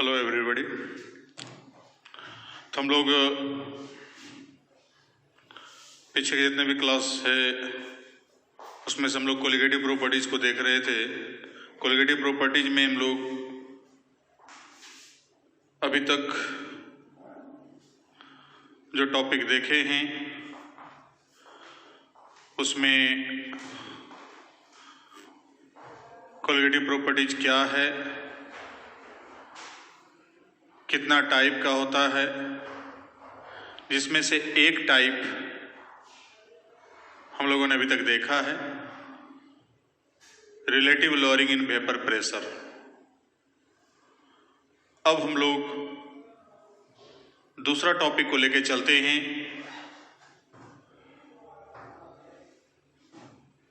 Hello everybody. तो हम लोग पीछे के जितने भी क्लास है उसमें से हम लोग कोलिगेटिव प्रॉपर्टीज को देख रहे थे। कोलिगेटिव प्रॉपर्टीज में हम लोग अभी तक जो टॉपिक देखे हैं उसमें कोलिगेटिव प्रॉपर्टीज क्या है, कितना टाइप का होता है, जिसमें से एक टाइप हम लोगों ने अभी तक देखा है, relative lowering in vapour pressure. अब हम लोग दूसरा टॉपिक को लेके चलते हैं।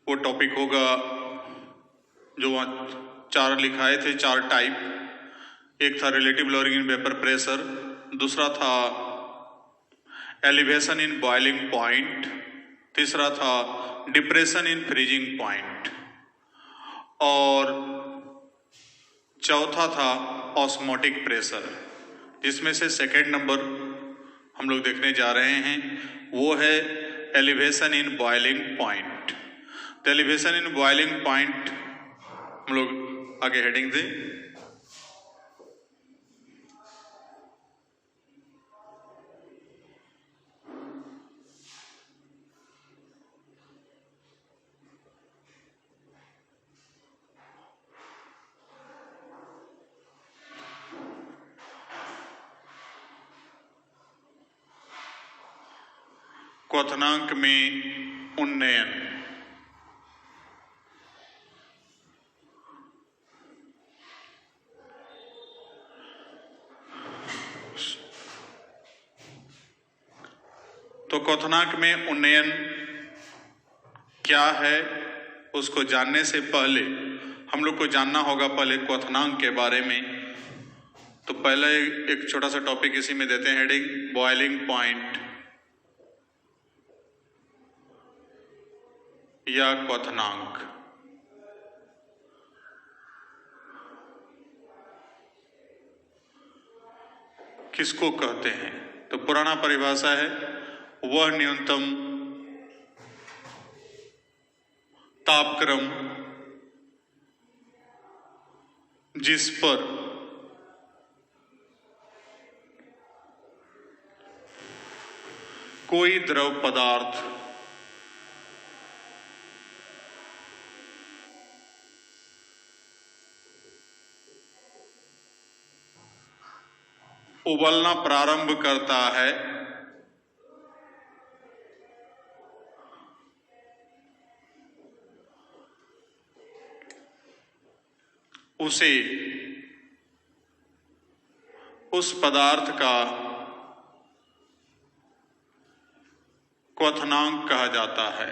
वो टॉपिक होगा जो वहाँ चार लिखाए थे, चार टाइप। एक था relative lowering in vapour pressure, दूसरा था एलिवेशन इन बॉइलिंग पॉइंट, तीसरा था डिप्रेशन इन फ्रीजिंग पॉइंट और चौथा था ऑस्मोटिक प्रेशर। जिसमें से सेकेंड नंबर हम लोग देखने जा रहे हैं वो है एलिवेशन इन बॉइलिंग पॉइंट। तो एलिवेशन इन बॉइलिंग पॉइंट हम लोग आगे हेडिंग दें। क्वथनांक में उन्नयन। तो क्वथनांक में उन्नयन क्या है उसको जानने से पहले हम लोग को जानना होगा पहले क्वथनांक के बारे में। तो पहले एक छोटा सा टॉपिक इसी में देते हैं, हेडिंग बॉइलिंग पॉइंट या क्वथनांक। किसको कहते हैं? तो पुराना परिभाषा है वह न्यूनतम तापक्रम जिस पर कोई द्रव पदार्थ उबलना प्रारंभ करता है उसे उस पदार्थ का क्वथनांक कहा जाता है।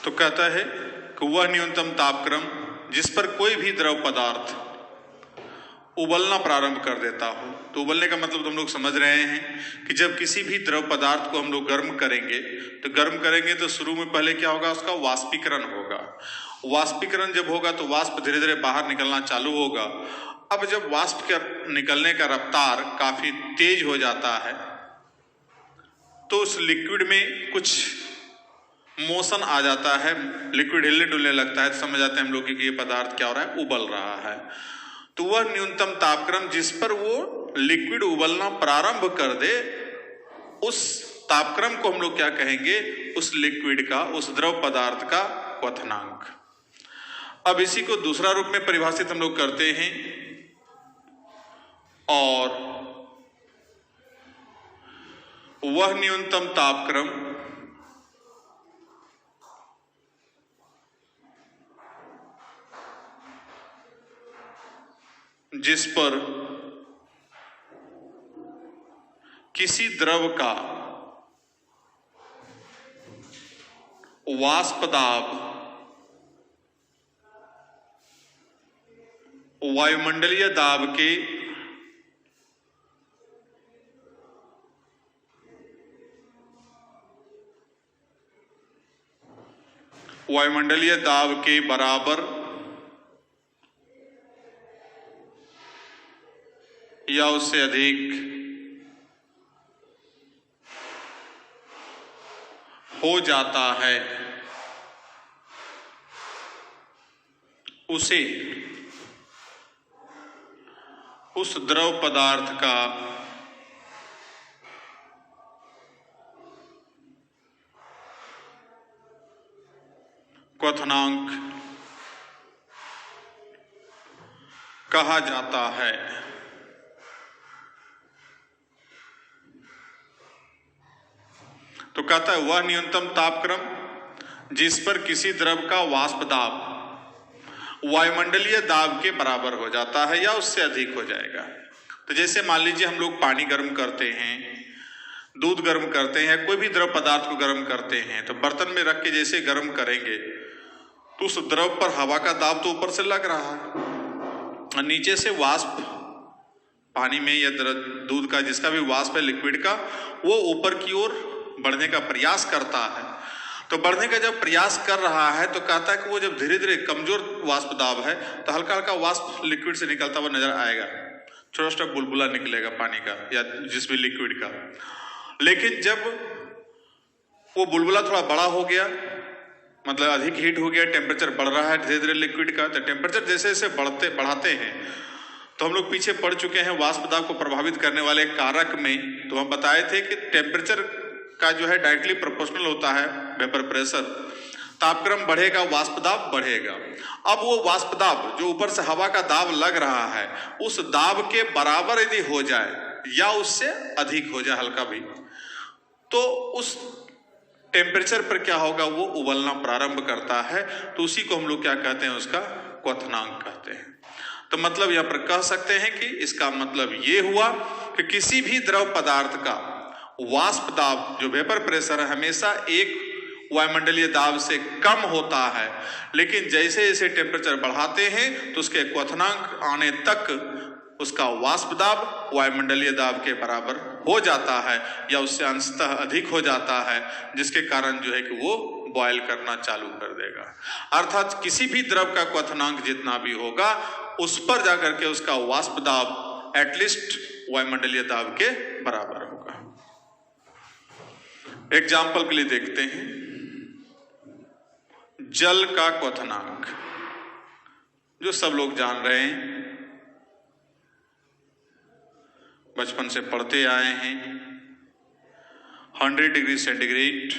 तो कहता है कि वह न्यूनतम तापक्रम जिस पर कोई भी द्रव पदार्थ उबलना प्रारंभ कर देता हो। तो उबलने का मतलब तो हम लोग समझ रहे हैं कि जब किसी भी द्रव पदार्थ को हम लोग गर्म करेंगे तो शुरू में पहले क्या होगा, उसका वाष्पीकरण होगा। वाष्पीकरण जब होगा तो वाष्प धीरे धीरे बाहर निकलना चालू होगा। अब जब वाष्प के निकलने का रफ्तार काफी तेज हो जाता है तो उस लिक्विड में कुछ मोशन आ जाता है, लिक्विड हिलने डुलने लगता है। तो समझ जाते हैं हम लोग कि ये पदार्थ क्या हो रहा है, उबल रहा है। तो वह न्यूनतम तापक्रम जिस पर वो लिक्विड उबलना प्रारंभ कर दे उस तापक्रम को हम लोग क्या कहेंगे, उस लिक्विड का, उस द्रव पदार्थ का क्वथनांक। अब इसी को दूसरा रूप में परिभाषित हम लोग करते हैं और वह न्यूनतम तापक्रम जिस पर किसी द्रव का वाष्प दाब वायुमंडलीय दाब के वायुमंडलीय दाब के बराबर या उससे अधिक हो जाता है, उसे उस द्रव पदार्थ का क्वथनांक कहा जाता है। तो कहता है वह न्यूनतम तापक्रम जिस पर किसी द्रव का वाष्प दाब वायुमंडलीय दाब के बराबर हो जाता है या उससे अधिक हो जाएगा। तो जैसे मान लीजिए हम लोग पानी गर्म करते हैं, दूध गर्म करते हैं, कोई भी द्रव पदार्थ को गर्म करते हैं, तो बर्तन में रख के जैसे गर्म करेंगे तो उस द्रव पर हवा का दाब तो ऊपर से लग रहा है और नीचे से वाष्प पानी में या दूध का जिसका भी वाष्प है लिक्विड का, वो ऊपर की ओर बढ़ने का प्रयास करता है। तो बढ़ने का जब प्रयास कर रहा है तो कहता है कि वो जब धीरे धीरे कमजोर वाष्प दाब है तो हल्का हल्का वाष्प लिक्विड से निकलता हुआ नजर आएगा, छोटा छोटा बुलबुला निकलेगा पानी का या जिस भी लिक्विड का। लेकिन जब वो बुलबुला थोड़ा बड़ा हो गया, मतलब अधिक हीट हो गया, टेम्परेचर बढ़ रहा है धीरे धीरे लिक्विड का, तो टेम्परेचर जैसे जैसे बढ़ाते हैं तो हम लोग पीछे पढ़ चुके हैं वाष्प दाब को प्रभावित करने वाले कारक में। तो हम बताए थे कि टेम्परेचर का जो है डायरेक्टली प्रोपोर्शनल होता है वेपर प्रेशर। तापक्रम बढ़ेगा, वाष्प दाब बढ़ेगा। अब वो वाष्प दाब जो ऊपर से हवा का दाब लग रहा है उस दाब के बराबर यदि हो जाए या उससे अधिक हो जाए हल्का भी, तो उस टेम्परेचर पर क्या होगा, वो उबलना प्रारंभ करता है। तो उसी को हम लोग क्या कहते हैं, उसका क्वथनांक कहते हैं। तो मतलब यहां पर कह सकते हैं कि इसका मतलब ये हुआ कि किसी भी द्रव पदार्थ का वाष्प दाब जो वेपर प्रेशर है हमेशा एक वायुमंडलीय दाब से कम होता है, लेकिन जैसे जैसे टेम्परेचर बढ़ाते हैं तो उसके क्वथनांक आने तक उसका वाष्प दाब वायुमंडलीय दाब के बराबर हो जाता है या उससे अंशतः अधिक हो जाता है, जिसके कारण जो है कि वो बॉयल करना चालू कर देगा। अर्थात किसी भी द्रव का क्वथनांक जितना भी होगा उस पर जाकर के उसका वाष्प दाब एटलीस्ट वायुमंडलीय दाब के बराबर होगा। एग्जाम्पल के लिए देखते हैं जल का क्वथनांक, जो सब लोग जान रहे हैं, बचपन से पढ़ते आए हैं। 100 डिग्री सेंटीग्रेड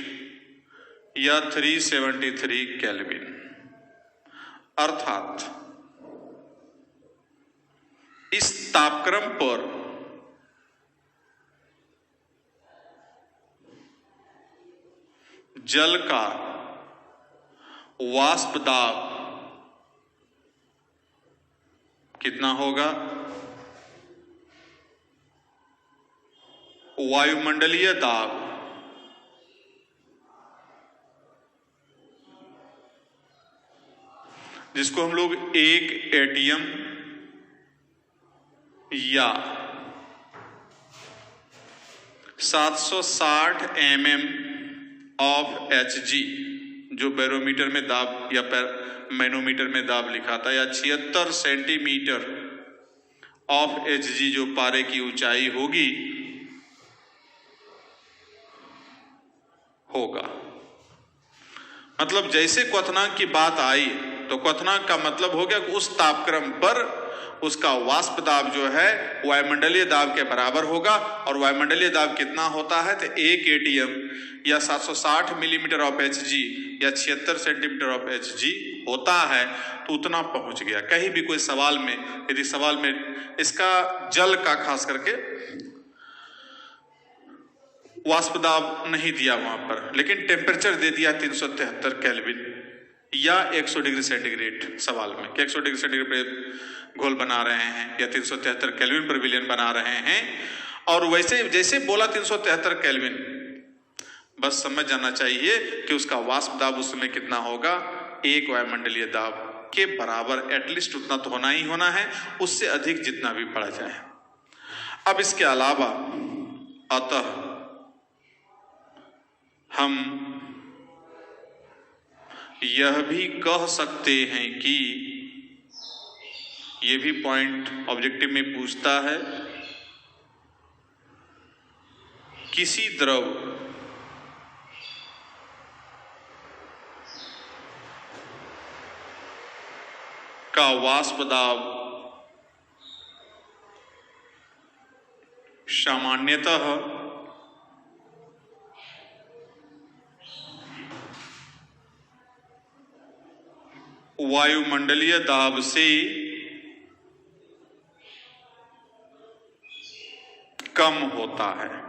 या 373 केल्विन, अर्थात इस तापक्रम पर जल का वाष्प दाब कितना होगा, वायुमंडलीय दाब जिसको हम लोग 1 एटीएम या 760 mm ऑफ Hg जो बैरोमीटर में दाब या मैनोमीटर में दाब लिखा था, या 76 सेंटीमीटर ऑफ Hg जो पारे की ऊंचाई होगी होगा। मतलब जैसे क्वथनांक की बात आई तो क्वथनांक का मतलब हो गया कि उस तापक्रम पर उसका वाष्प दाब जो है वायुमंडलीय दाब के बराबर होगा। और वायुमंडलीय दाब कितना होता है, तो 1 एटीएम या 760 मिलीमीटर ऑफ Hg या 76 सेंटीमीटर ऑफ Hg होता है। तो उतना पहुंच गया। कहीं भी कोई सवाल में, यदि सवाल में इसका जल का खास करके वाष्प दाब नहीं दिया वहां पर, लेकिन टेम्परेचर दे दिया 373 केल्विन या 100 डिग्री सेंटीग्रेड सवाल में, कि 100 डिग्री सेंटीग्रेड पे घोल बना रहे हैं या 373 केल्विन पर विलयन बना रहे हैं। और वैसे जैसे बोला 373 केल्विन, बस समझ जाना चाहिए कि उसका वाष्प दाब उस समय कितना होगा, 1 वायुमंडलीय दाब के बराबर। एटलीस्ट उतना तो होना ही होना है, उससे अधिक जितना भी बढ़ जाए। अब इसके अलावा अतः हम यह भी कह सकते हैं कि, ये भी पॉइंट ऑब्जेक्टिव में पूछता है, किसी द्रव का वाष्प दाब सामान्यतः वायुमंडलीय दाब से कम होता है।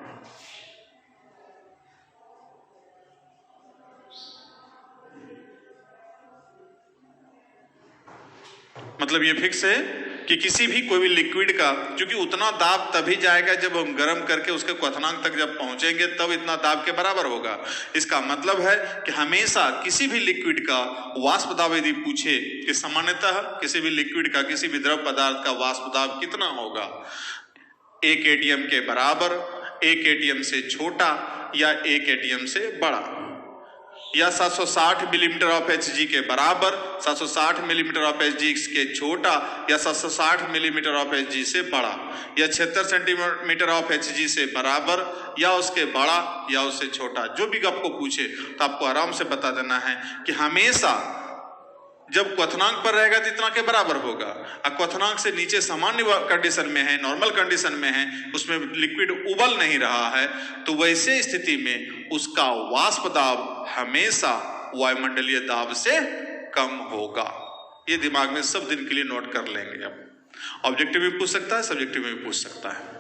मतलब ये फिक्स है कि किसी भी कोई भी लिक्विड का, क्योंकि उतना दाब तभी जाएगा जब हम गर्म करके उसके क्वथनांक तक जब पहुंचेंगे तब इतना दाब के बराबर होगा। इसका मतलब है कि हमेशा किसी भी लिक्विड का वाष्प दाब यदि पूछे कि सामान्यतः किसी भी लिक्विड का, किसी भी द्रव पदार्थ का वाष्प दाब कितना होगा, 1 एटीएम के बराबर, 1 एटीएम से छोटा या 1 एटीएम से बड़ा, या 760 मिलीमीटर ऑफ Hg के बराबर, 760 मिलीमीटर ऑफ Hg के छोटा, या 760 मिलीमीटर ऑफ Hg से बड़ा, या 76 सेंटीमीटर ऑफ Hg से बराबर या उसके बड़ा या उससे छोटा। जो भी आपको पूछे तो आपको आराम से बता देना है कि हमेशा जब क्वथनांक पर रहेगा तो इतना के बराबर होगा, और क्वथनांक से नीचे सामान्य कंडीशन में है, नॉर्मल कंडीशन में है, उसमें लिक्विड उबल नहीं रहा है, तो वैसे स्थिति में उसका वाष्प दाब हमेशा वायुमंडलीय दाब से कम होगा। ये दिमाग में सब दिन के लिए नोट कर लेंगे। अब ऑब्जेक्टिव में पूछ सकता है, सब्जेक्टिव में भी पूछ सकता है।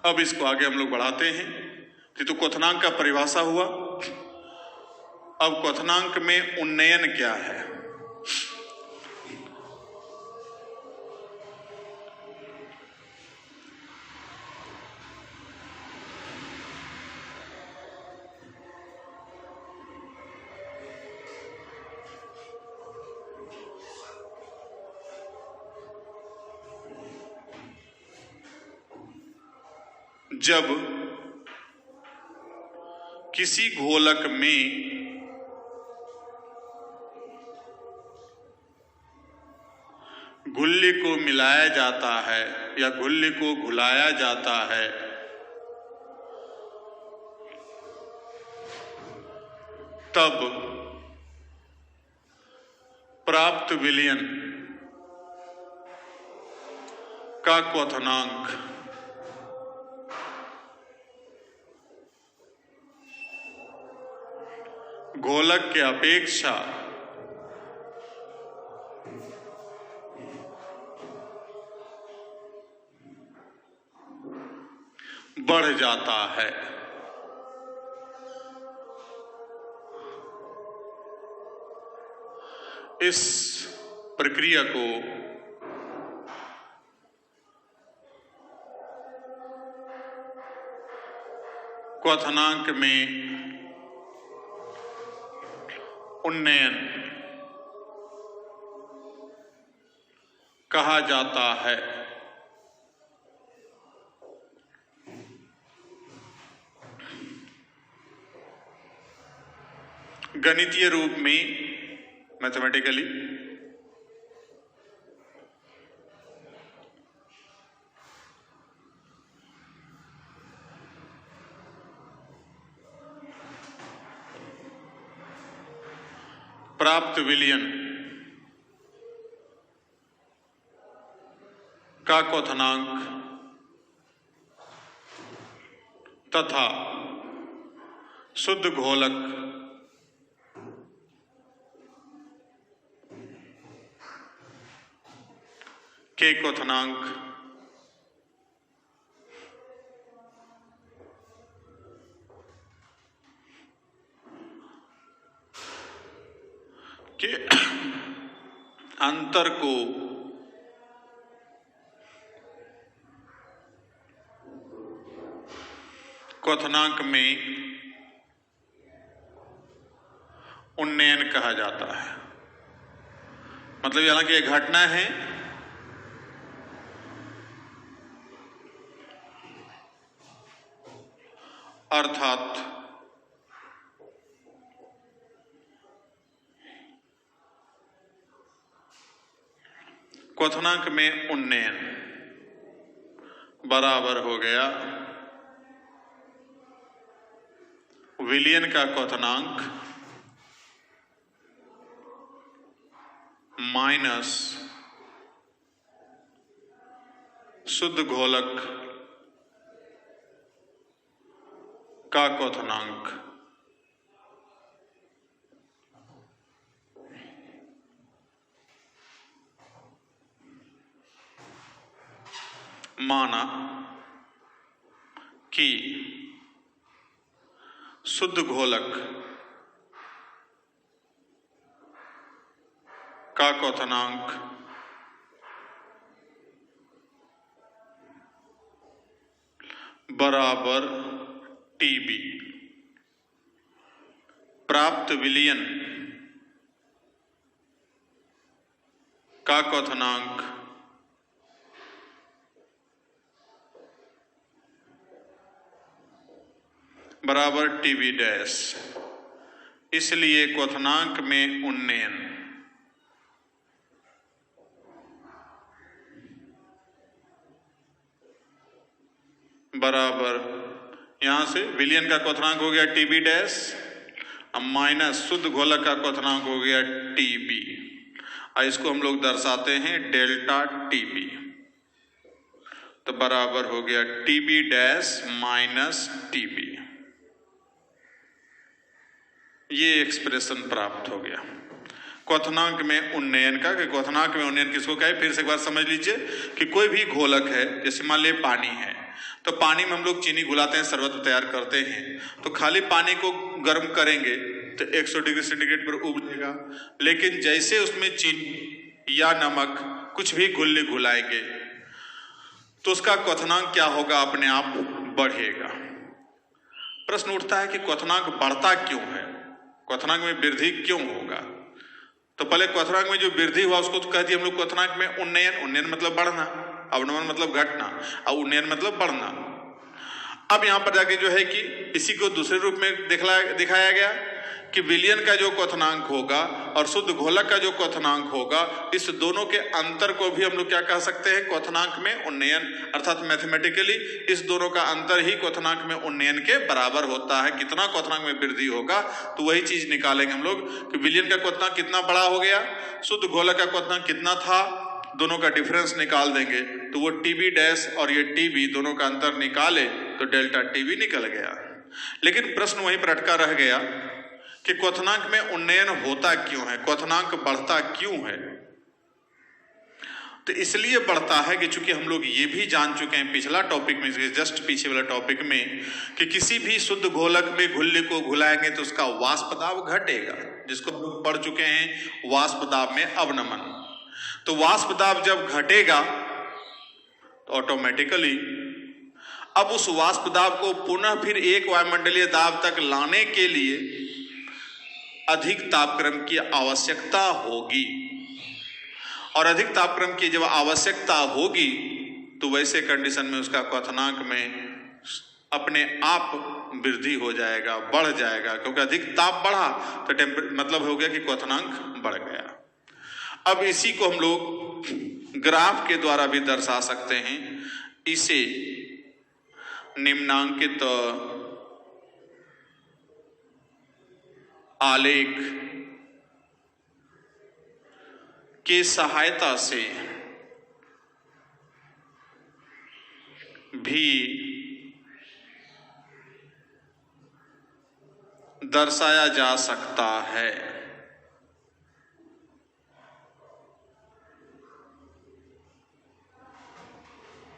अब इसको आगे हम लोग बढ़ाते हैं। ये तो क्वथनांक का परिभाषा हुआ। अब क्वथनांक में उन्नयन क्या है? जब किसी घोलक में घुल्ली को मिलाया जाता है या घुल्ली को घुलाया जाता है, तब प्राप्त विलयन का क्वथनांक घोलक के अपेक्षा बढ़ जाता है। इस प्रक्रिया को क्वथनांक में उन्नयन कहा जाता है। गणितीय रूप में, मैथमेटिकली, प्राप्त विलयन का क्वथनांक तथा शुद्ध घोलक के क्वथनांक के अंतर को क्वथनांक में उन्नयन कहा जाता है। मतलब हालांकि एक घटना है अर्थात क्वथनांक में उन्नयन बराबर हो गया विलयन का क्वथनांक माइनस शुद्ध घोलक का क्वथनांक। माना कि शुद्ध घोलक का क्वथनांक बराबर टीबी, प्राप्त विलयन का क्वथनांक बराबर टीबी डैश। इसलिए क्वथनांक में उन्नयन बराबर, यहां से विलयन का क्वथनांक हो गया टीबी डैश, अब माइनस शुद्ध घोलक का क्वथनांक हो गया टीबी। इसको हम लोग दर्शाते हैं डेल्टा टीबी, तो बराबर हो गया टीबी डैश माइनस टीबी। ये एक्सप्रेशन प्राप्त हो गया क्वथनांक में उन्नयन का। कि क्वथनांक में उन्नयन किसको कहे, फिर से एक बार समझ लीजिए कि कोई भी घोलक है, जैसे मान लीजिए पानी है, तो पानी में हम लोग चीनी घुलाते हैं, शरबत तैयार करते हैं, तो खाली पानी को गर्म करेंगे तो 100 डिग्री सेंटीग्रेड पर उबलेगा। लेकिन जैसे उसमें चीनी या नमक कुछ भी घुलाएंगे तो उसका क्वथनांक क्या होगा, अपने आप बढ़ेगा। प्रश्न उठता है कि क्वथनांक बढ़ता क्यों है, क्वथनांक में वृद्धि क्यों होगा। तो पहले क्वथनांक में जो वृद्धि हुआ उसको तो कह दिए हम लोग क्वथनांक में उन्नयन। उन्नयन मतलब बढ़ना, अवनमन मतलब घटना, और उन्नयन मतलब बढ़ना। अब यहां पर जाके जो है कि इसी को दूसरे रूप में दिखाया गया कि विलयन का जो क्वथनांक होगा और शुद्ध घोलक का जो क्वथनांक होगा, इस दोनों के अंतर को भी हम लोग क्या कह सकते हैं, क्वथनांक में उन्नयन। अर्थात मैथमेटिकली इस दोनों का अंतर ही क्वथनांक में उन्नयन के बराबर होता है। कितना क्वथनांक में वृद्धि होगा तो वही चीज निकालेंगे हम लोग कि विलयन का क्वथनांक कितना बड़ा हो गया, शुद्ध घोलक का क्वथनांक कितना था, दोनों का डिफरेंस निकाल देंगे तो वो टीबी डैश और ये टीबी दोनों का अंतर निकाले तो डेल्टा टीबी निकल गया। लेकिन प्रश्न वहीं पर अटका रह गया कि क्वथनांक में उन्नयन होता क्यों है, क्वथनांक बढ़ता क्यों है। तो इसलिए बढ़ता है कि चूंकि हम लोग ये भी जान चुके हैं पिछला टॉपिक में, जस्ट पीछे वाला टॉपिक में, कि किसी भी शुद्ध घोलक में घुल्ली को घुलाएंगे तो उसका वाष्प दाब घटेगा, जिसको हम लोग पढ़ चुके हैं वाष्प दाब में अवनमन। तो वाष्प दाब जब घटेगा तो ऑटोमेटिकली अब उस वाष्प दाब को पुनः फिर एक वायुमंडलीय दाब तक लाने के लिए अधिक तापक्रम की आवश्यकता होगी, और अधिक तापक्रम की जब आवश्यकता होगी तो वैसे कंडीशन में उसका क्वथनांक में अपने आप वृद्धि हो जाएगा, बढ़ जाएगा, क्योंकि अधिक ताप बढ़ा तो मतलब हो गया कि क्वथनांक बढ़ गया। अब इसी को हम लोग ग्राफ के द्वारा भी दर्शा सकते हैं। इसे निम्नांकित आलेख की सहायता से भी दर्शाया जा सकता है।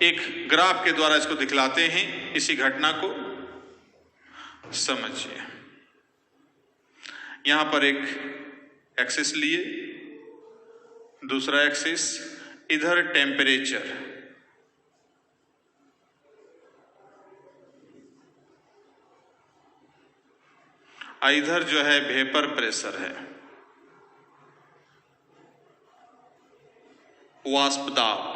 एक ग्राफ के द्वारा इसको दिखलाते हैं, इसी घटना को समझिए। यहां पर एक एक्सिस लिए, दूसरा एक्सिस, इधर टेम्परेचर, इधर जो है वेपर प्रेशर है, वाष्प दाब।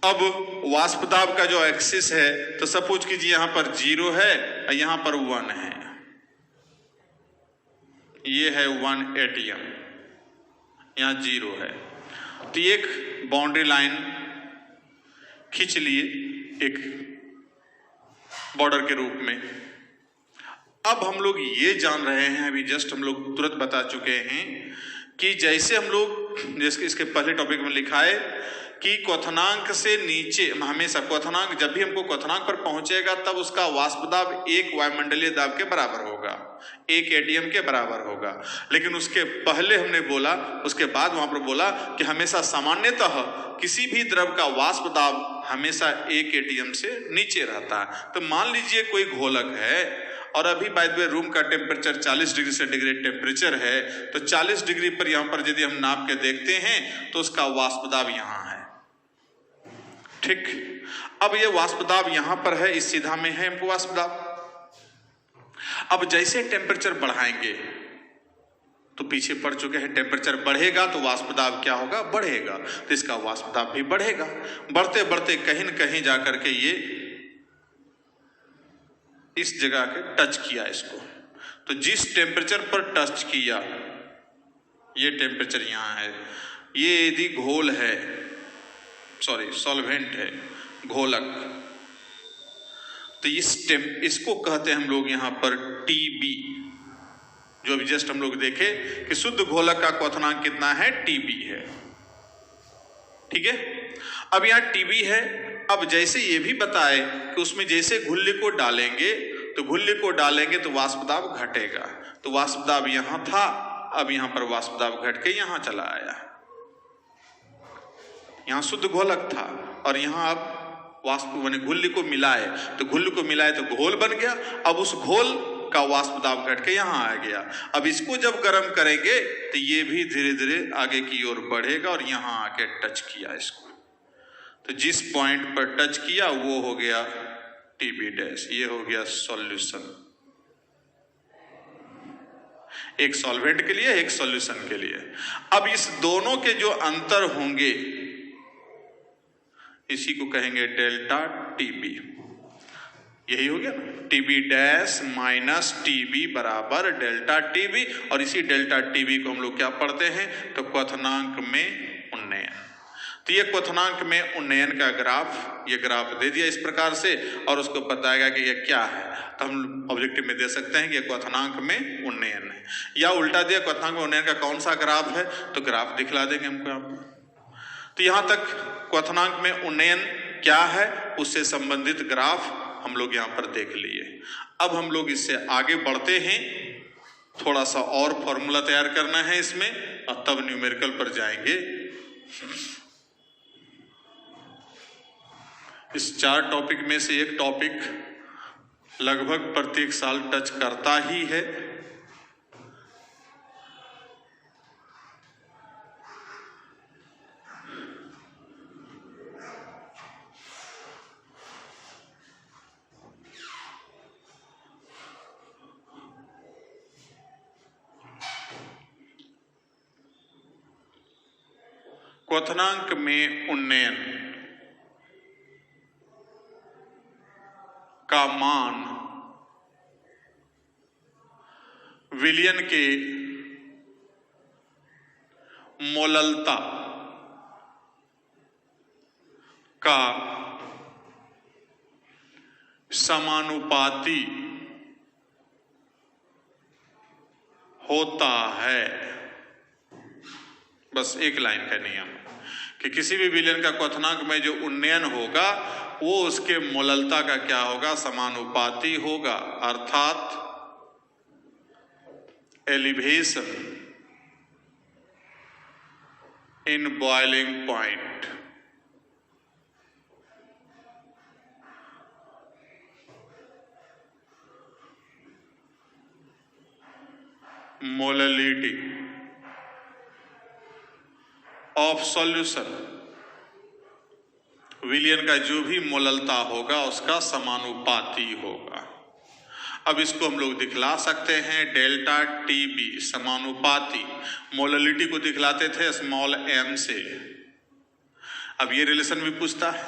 अब वाष्प दाब का जो एक्सिस है, तो सपोज कीजिए यहां पर 0 है और यहां पर 1 है, ये है 1 atm, यहां 0 है, तो एक बाउंड्री लाइन खींच लिए एक बॉर्डर के रूप में। अब हम लोग ये जान रहे हैं, अभी जस्ट हम लोग तुरंत बता चुके हैं कि जैसे हम लोग, जैसे इसके पहले टॉपिक में लिखा है कि क्वथनांक से नीचे हमेशा क्वथनांक, जब भी हमको क्वथनांक पर पहुंचेगा तब उसका वाष्प दाब एक वायुमंडलीय दाब के बराबर होगा, 1 atm के बराबर होगा। लेकिन उसके पहले हमने बोला, उसके बाद वहां पर बोला कि हमेशा सामान्यतः किसी भी द्रव का वाष्प दाब हमेशा 1 atm से नीचे रहता है। तो मान लीजिए कोई घोलक है और अभी बाय द वे रूम का टेम्परेचर 40 डिग्री सेंटीग्रेड टेम्परेचर है, तो 40 डिग्री पर यहां पर यदि हम नाप के देखते हैं तो उसका वाष्प दाब यहां है, ठीक। अब ये वाष्प दाब यहां पर है, इस सीधा में है हमको वाष्प दाब। अब जैसे टेम्परेचर बढ़ाएंगे तो पीछे पड़ चुके हैं, टेम्परेचर बढ़ेगा तो वाष्प दाब क्या होगा, बढ़ेगा, तो इसका वाष्प दाब भी बढ़ेगा। बढ़ते बढ़ते कहीं न कहीं जाकर के ये इस जगह के टच किया इसको, तो जिस टेम्परेचर पर टच किया, ये टेम्परेचर यहां है, ये यदि घोल है, सॉरी सॉल्वेंट है, घोलक, तो इसको कहते हैं हम लोग यहां पर TB, जो अभी जस्ट हम लोग देखे कि शुद्ध घोलक का क्वथनांक कितना है, TB है, ठीक है। अब यहां TB है। अब जैसे ये भी बताए कि उसमें जैसे घुल्ली को डालेंगे तो वाष्प दाब घटेगा, तो वाष्प दाब यहां था, अब यहां पर वाष्प दाब घट के यहां चला आया, यहां शुद्ध घोलक था और यहां अब वाष्प माने घुल्ली को मिलाए, तो घुल्ली को मिलाए तो घोल बन गया, अब उस घोल का वाष्प दाब घट के यहां आ गया। अब इसको जब गर्म करेंगे तो ये भी धीरे धीरे आगे की ओर बढ़ेगा और यहां आके टच किया इसको, तो जिस पॉइंट पर टच किया वो हो गया TB डैश, ये हो गया सॉल्यूशन, एक सॉल्वेंट के लिए एक सॉल्यूशन के लिए। अब इस दोनों के जो अंतर होंगे इसी को कहेंगे डेल्टा TB, यही हो गया ना, TB डैश माइनस TB बराबर डेल्टा TB, और इसी डेल्टा TB को हम लोग क्या पढ़ते हैं, तो क्वथनांक में उन्नयन। तो ये क्वथनांक में उन्नयन का ग्राफ, ये ग्राफ दे दिया इस प्रकार से, और उसको बताएगा कि ये क्या है, तो हम ऑब्जेक्टिव में दे सकते हैं कि ये क्वथनांक में उन्नयन है, या उल्टा दिया क्वथनांक में उन्नयन का कौन सा ग्राफ है, तो ग्राफ दिखला देंगे हमको यहाँ पर। तो यहां तक क्वथनांक में उन्नयन क्या है उससे संबंधित ग्राफ हम लोग यहां पर देख लिए। अब हम लोग इससे आगे बढ़ते हैं, थोड़ा सा और फॉर्मूला तैयार करना है इसमें, और तब न्यूमेरिकल पर जाएंगे। इस 4 टॉपिक में से एक टॉपिक लगभग प्रत्येक साल टच करता ही है, क्वथनांक में उन्नयन का मान विलयन के मोललता का समानुपाती होता है। बस एक लाइन का नियम कि किसी भी विलयन का क्वथनांक में जो उन्नयन होगा वो उसके मोललता का क्या होगा, समानुपाती होगा, अर्थात elevation in boiling point molality of solution, विलयन का जो भी मोललता होगा उसका समानुपाती होगा। अब इसको हम लोग दिखला सकते हैं डेल्टा TB समानुपाती, मोललिटी को दिखलाते थे स्मॉल m से, अब ये रिलेशन भी पूछता है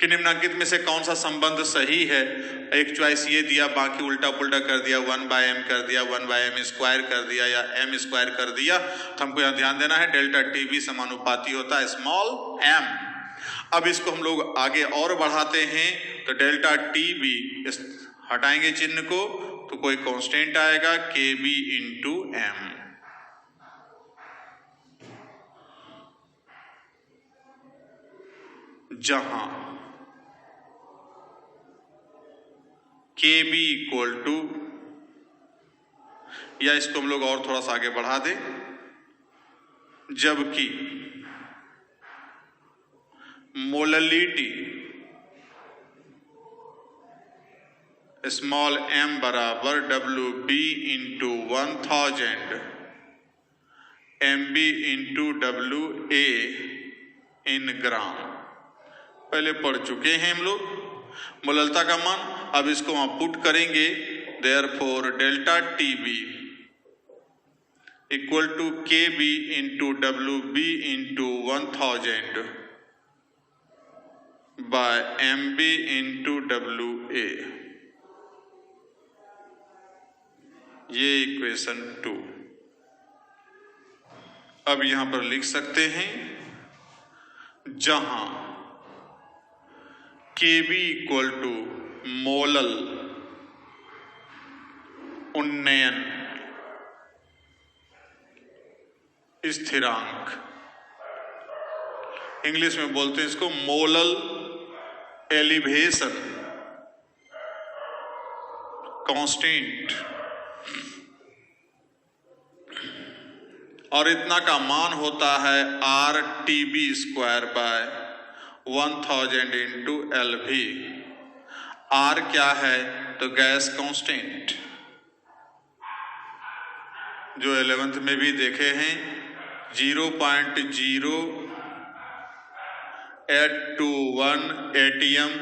कि निम्नलिखित में से कौन सा संबंध सही है। एक चॉइस ये दिया, बाकी उल्टा पुल्टा कर दिया, 1/m कर दिया, 1/m स्क्वायर कर दिया या m स्क्वायर कर दिया। तो हमको यहाँ ध्यान देना है डेल्टा टी बी समानुपाती होता है स्मॉल m। अब इसको हम लोग आगे और बढ़ाते हैं तो डेल्टा टी बी, हटाएंगे चिन्ह को तो कोई कांस्टेंट आएगा के बी इंटू एम। जहां के बी इक्वल टू, या इसको हम लोग और थोड़ा सा आगे बढ़ा दें, जबकि मोललिटी स्मॉल m बराबर W B into 1000 MB into W A in gram, पहले पढ़ चुके हैं हम लोग मोललता का मान। अब इसको वहां पुट करेंगे, therefore delta T B equal to K B into W B into 1000 by M B into W A. ये इक्वेशन 2। अब यहां पर लिख सकते हैं जहां के बी इक्वल टू मोलल उन्नयन स्थिरांक, इंग्लिश में बोलते हैं इसको मोलल एलिवेशन कांस्टेंट, और इतना का मान होता है R T B square by 1000 into L भी। आर क्या है तो गैस कांस्टेंट, जो 11th में भी देखे हैं 0.0821 ATM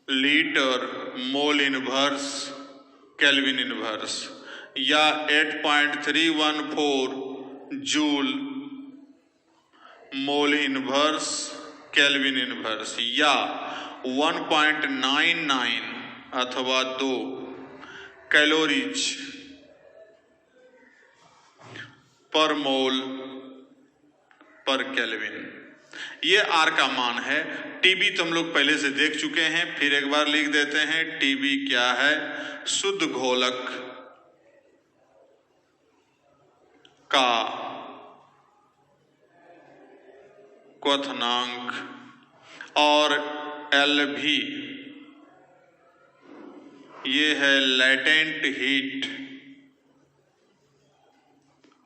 litre mole inverse kelvin inverse, या 8.314 joule mole inverse kelvin inverse, या 1.99 अथवा 2 कैलोरीज पर मोल पर केल्विन। ये आर का मान है। टीबी तो हम लोग पहले से देख चुके हैं, फिर एक बार लिख देते हैं। टीबी क्या है? शुद्ध घोलक का क्वथनांक, और एल भी ये है latent heat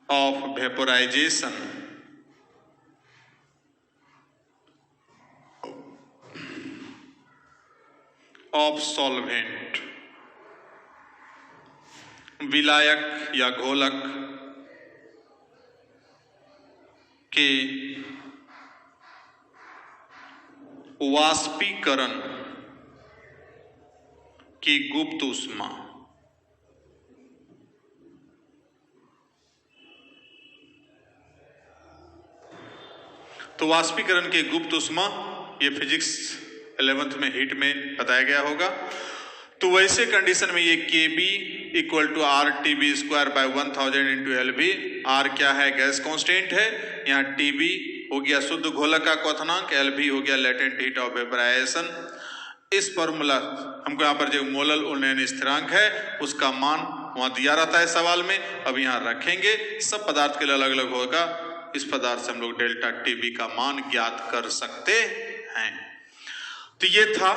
of vaporisation of solvent, विलायक या घोलक के वाष्पीकरण की गुप्त ऊष्मा। तो वाष्पीकरण की गुप्त ऊष्मा, ये फिजिक्स 11th में हीट में बताया गया होगा। तो वैसे कंडीशन में ये K B equal to R T B square by 1000 into L B. R क्या है? गैस कांस्टेंट है। यहाँ टी बी हो गया शुद्ध घोलक का क्वथनांक, एल बी हो गया लेटेंट हीट ऑफ वेपोराइजेशन। इस फॉर्मूला हमको यहाँ पर जो मोलल उन्नयन स्थिरांक है उसका मान वहां दिया रहता है सवाल में। अब यहाँ रखेंगे, सब पदार्थ के लिए अलग अलग होगा। इस पदार्थ से हम लोग डेल्टा टी बी का मान ज्ञात कर सकते हैं। तो ये था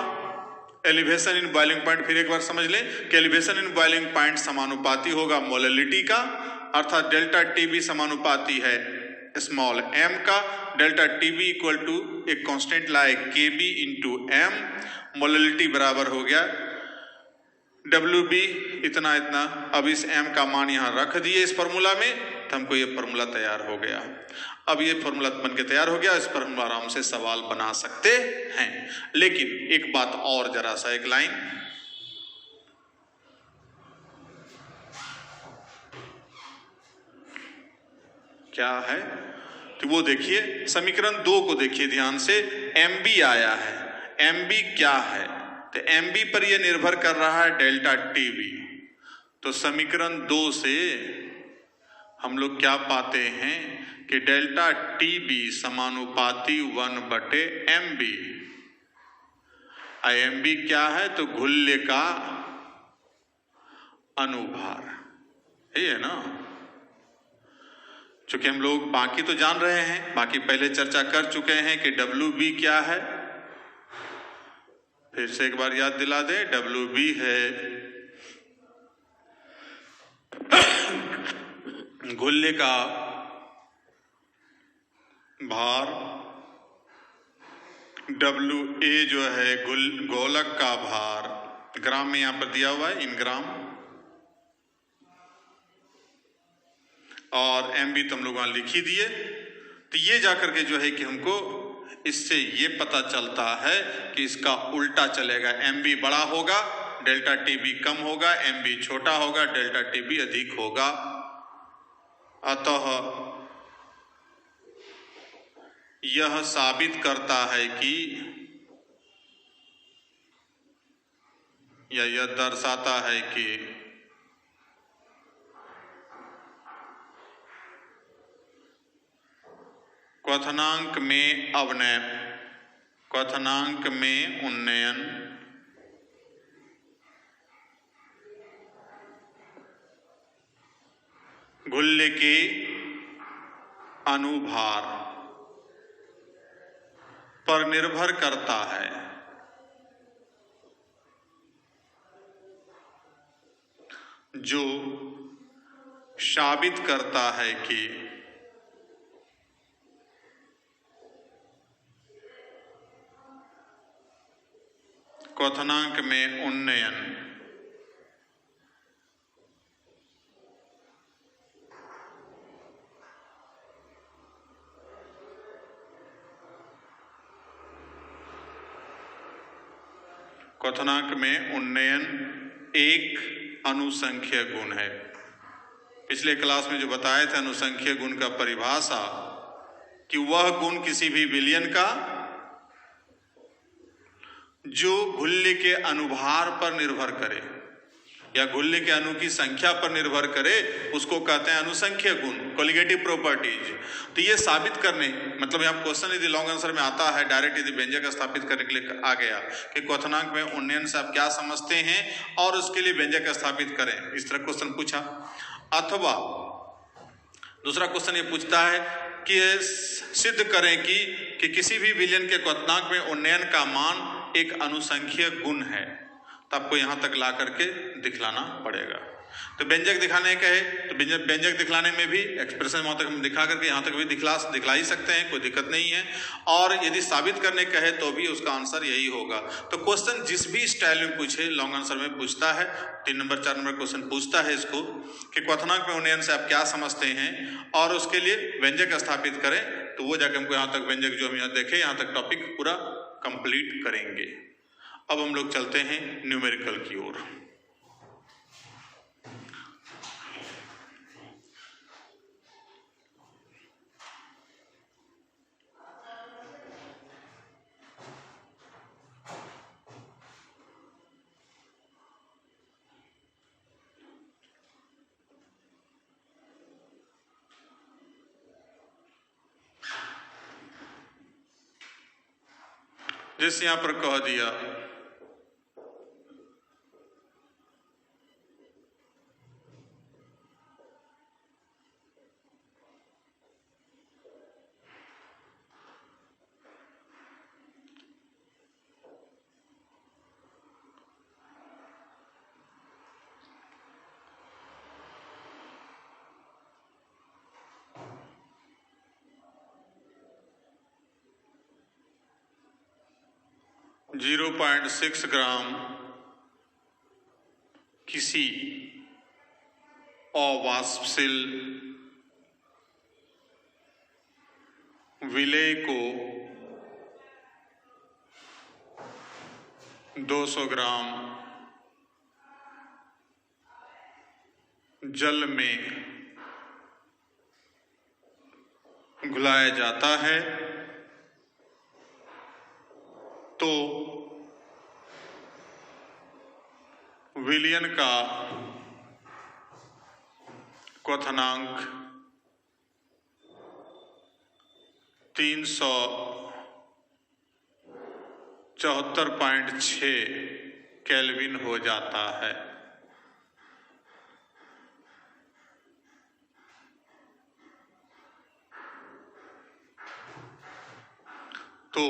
एलिवेशन इन बॉइलिंग पॉइंट। फिर एक बार समझ लें कि एलिवेशन इन बॉइलिंग पॉइंट समानुपाती होगा मोललिटी का, अर्थात डेल्टा टी बी समानुपाती है स्मॉल m का। Delta T B equal to एक कांस्टेंट लाए के बी इंटू एम, मोललिटी बराबर हो गया डब्ल्यू बी इतना इतना। अब इस m का मान यहाँ रख दिए इस फॉर्मूला में, तो हमको ये फॉर्मूला तैयार हो गया। अब ये फॉर्मूला बन के तैयार हो गया, इस पर हम आराम से सवाल बना सकते हैं। लेकिन एक बात और, जरा सा एक लाइन, क्या है तो वो देखिए, समीकरण 2 को देखिए ध्यान से, एमबी आया है। एमबी क्या है? तो एमबी पर यह निर्भर कर रहा है डेल्टा टीबी। तो समीकरण 2 से हम लोग क्या पाते हैं कि डेल्टा टीबी समानुपाती 1/mb। एमबी क्या है? तो गुल्य का अनुभार, यही है ना। चूंकि हम लोग बाकी तो जान रहे हैं, बाकी पहले चर्चा कर चुके हैं कि WB क्या है। फिर से एक बार याद दिला दें, WB है गुल्य का भार, WA जो है गोलक का भार, ग्राम में यहां पर दिया हुआ है, इन ग्राम, और MB तो हम लोग वहां लिख ही दिए। तो ये जाकर के जो है कि हमको इससे ये पता चलता है कि इसका उल्टा चलेगा। MB बड़ा होगा, डेल्टा TB कम होगा, MB छोटा होगा, डेल्टा TB अधिक होगा। अतः यह साबित करता है कि, या यह दर्शाता है कि क्वथनांक में उन्नयन गुल्य के अनुभार पर निर्भर करता है। जो साबित करता है कि क्वथनांक में उन्नयन एक अनुसंख्यक गुण है। पिछले क्लास में जो बताए थे अनुसंख्यक गुण का परिभाषा, कि वह गुण किसी भी विलयन का जो गुल्य के अनुभार पर निर्भर करे या गुल्य के अणु की संख्या पर निर्भर करे, उसको कहते हैं अनुसंख्यक गुण, कोलिगेटिव प्रॉपर्टीज। तो ये साबित करने, मतलब यहाँ क्वेश्चन यदि लॉन्ग आंसर में आता है, डायरेक्ट यदि व्यंजक स्थापित करने के लिए आ गया कि क्वथनांक में उन्नयन से आप क्या समझते हैं और उसके लिए व्यंजक स्थापित करें, इस तरह क्वेश्चन पूछा। अथवा दूसरा क्वेश्चन ये पूछता है कि सिद्ध करें कि किसी भी विलयन के क्वथनांक में उन्नयन का मान एक अनुसंख्यक गुण है, तो आपको यहां तक ला करके दिखलाना पड़ेगा। तो व्यंजक दिखाने का है, तो व्यंजक दिखलाने में भी एक्सप्रेशन वहां तक हम दिखा करके यहां तक भी दिखला ही सकते हैं, कोई दिक्कत नहीं है। और यदि साबित करने का है तो भी उसका आंसर यही होगा। तो क्वेश्चन जिस भी स्टाइल में पूछे, लॉन्ग आंसर में पूछता है, 3 नंबर 4 नंबर क्वेश्चन पूछता है इसको कि क्वथनांक में उन्नयन से आप क्या समझते हैं और उसके लिए व्यंजक स्थापित करें, तो वो जाकर हमको यहाँ तक व्यंजक जो हम यहाँ देखे, यहाँ तक टॉपिक पूरा कंप्लीट करेंगे। अब हम लोग चलते हैं न्यूमेरिकल की ओर। जैसे यहां पर कह दिया .6 ग्राम किसी अवाष्पशील विलेय को 200 ग्राम जल में घुलाया जाता है तो विलयन का क्वथनांक 374.6 केल्विन हो जाता है। तो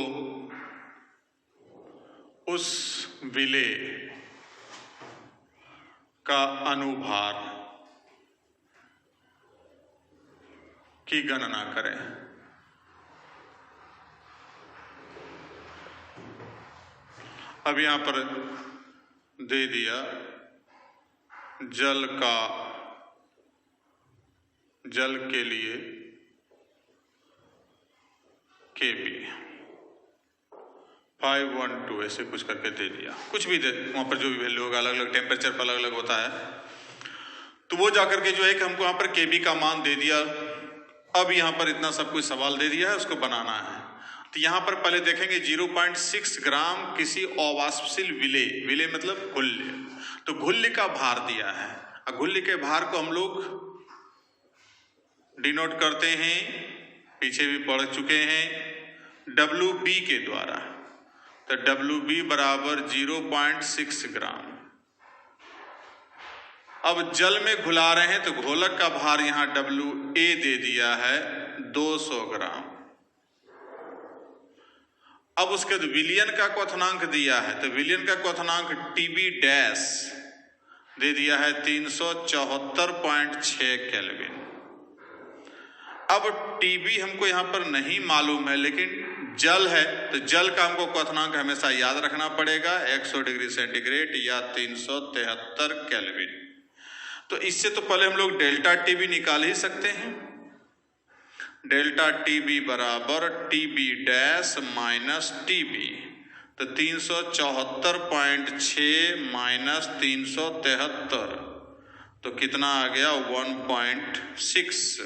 उस विलेय का अनुभार की गणना करें। अब यहां पर दे दिया जल के लिए Kb 512 ऐसे कुछ करके दे दिया, कुछ भी दे, वहां पर जो भी वैल्यू होगा अलग अलग टेम्परेचर पर अलग अलग होता है। तो वो जाकर के जो है कि हमको यहाँ पर Kb का मान दे दिया। अब यहाँ पर इतना सब कुछ सवाल दे दिया है, उसको बनाना है। तो यहाँ पर पहले देखेंगे 0.6 ग्राम किसी अवाष्पशील विलेय मतलब घुल्य, तो घुल्य का भार दिया है। घुल्य के भार को हम लोग डिनोट करते हैं, पीछे भी पढ़ चुके हैं, WB के द्वारा। तो WB बराबर 0.6 ग्राम। अब जल में घुला रहे हैं तो घोलक का भार यहां WA दे दिया है 200 ग्राम। अब उसके बाद विलयन का क्वथनांक दिया है, तो विलयन का क्वथनांक TB डैश दे दिया है 374.6 केल्विन। अब TB हमको यहां पर नहीं मालूम है, लेकिन जल है तो जल का हमको क्वथनांक हमेशा याद रखना पड़ेगा 100 डिग्री सेंटीग्रेड या 373 केल्विन। तो इससे तो पहले हम लोग डेल्टा TB निकाल ही सकते हैं। डेल्टा TB बराबर TB डैश माइनस TB, तो 374.6 माइनस 373 तो कितना आ गया 1.6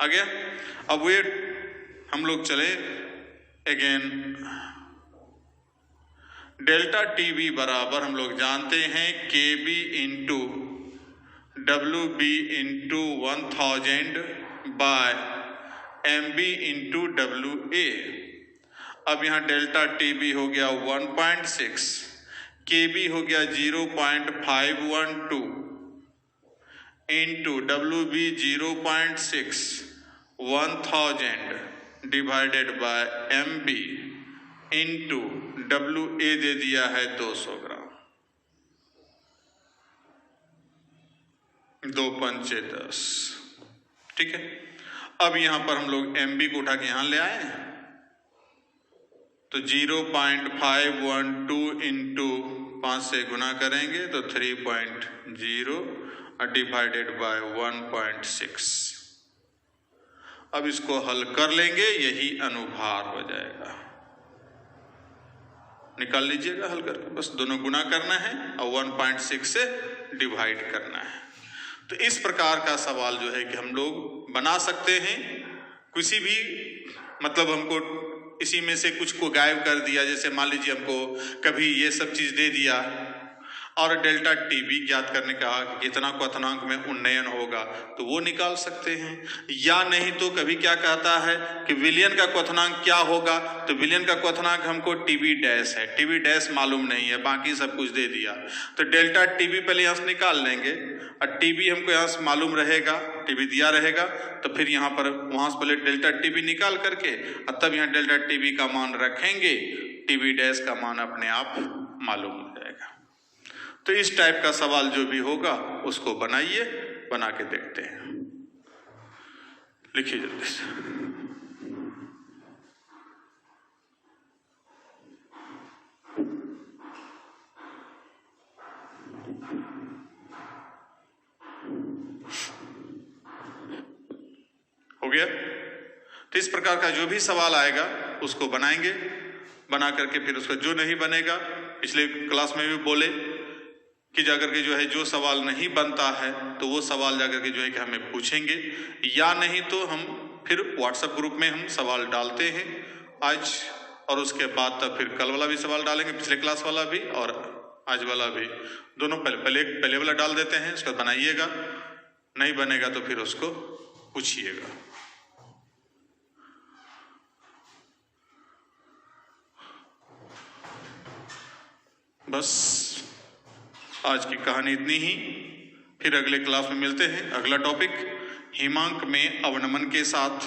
आ गया। अब वेट हम लोग चले अगेन, डेल्टा TB बराबर हम लोग जानते हैं KB into WB into 1000 by MB into WA। अब यहाँ डेल्टा TB हो गया 1.6, KB हो गया 0.512 into WB 0.6, 1000 divided by MB into WA दे दिया है 200 ग्राम। 2 पंचे 10, ठीक है। अब यहां पर हम लोग MB को उठा के यहां ले आए, तो 0.512 इंटू 5 से गुना करेंगे तो 3.0 डिवाइडेड बाय 1.6। अब इसको हल कर लेंगे, यही अनुभार हो जाएगा। निकाल लीजिएगा हल करके, बस दोनों गुना करना है और 1.6 से डिवाइड करना है। तो इस प्रकार का सवाल जो है कि हम लोग बना सकते हैं। किसी भी मतलब हमको इसी में से कुछ को गायब कर दिया, जैसे मान लीजिए हमको कभी ये सब चीज दे दिया और डेल्टा TB ज्ञात करने का कितना क्वथनांक में उन्नयन होगा, तो वो निकाल सकते हैं। या नहीं तो कभी क्या कहता है कि विलयन का क्वथनांक क्या होगा, तो विलयन का क्वथनांक हमको TB डैश है, TB डैश मालूम नहीं है, बाकी सब कुछ दे दिया। तो डेल्टा TB पहले यहाँ से निकाल लेंगे और TB हमको यहाँ से मालूम रहेगा, TB दिया रहेगा, तो फिर यहाँ पर वहां से पहले डेल्टा TB निकाल करके और तब यहाँ डेल्टा TB का मान रखेंगे, TB डैश का मान अपने आप मालूम हो जाएगा। तो इस टाइप का सवाल जो भी होगा उसको बनाइए, बना के देखते हैं। लिखिए जल्दी से। हो गया। तो इस प्रकार का जो भी सवाल आएगा उसको बनाएंगे, बना करके फिर उसका जो नहीं बनेगा, पिछले क्लास में भी बोले कि जाकर के जो है जो सवाल नहीं बनता है तो वो सवाल जाकर के जो है कि हमें पूछेंगे, या नहीं तो हम फिर व्हाट्सएप ग्रुप में हम सवाल डालते हैं आज, और उसके बाद तब फिर कल वाला भी सवाल डालेंगे, पिछले क्लास वाला भी और आज वाला भी, दोनों पहले वाला डाल देते हैं, उसका बनाइएगा, नहीं बनेगा तो फिर उसको पूछिएगा। बस आज की कहानी इतनी ही, फिर अगले क्लास में मिलते हैं। अगला टॉपिक हिमांक में अवनमन के साथ,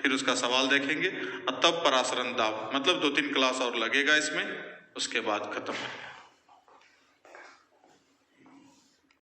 फिर उसका सवाल देखेंगे और तब परासरण दाब, मतलब 2-3 क्लास और लगेगा इसमें, उसके बाद खत्म है।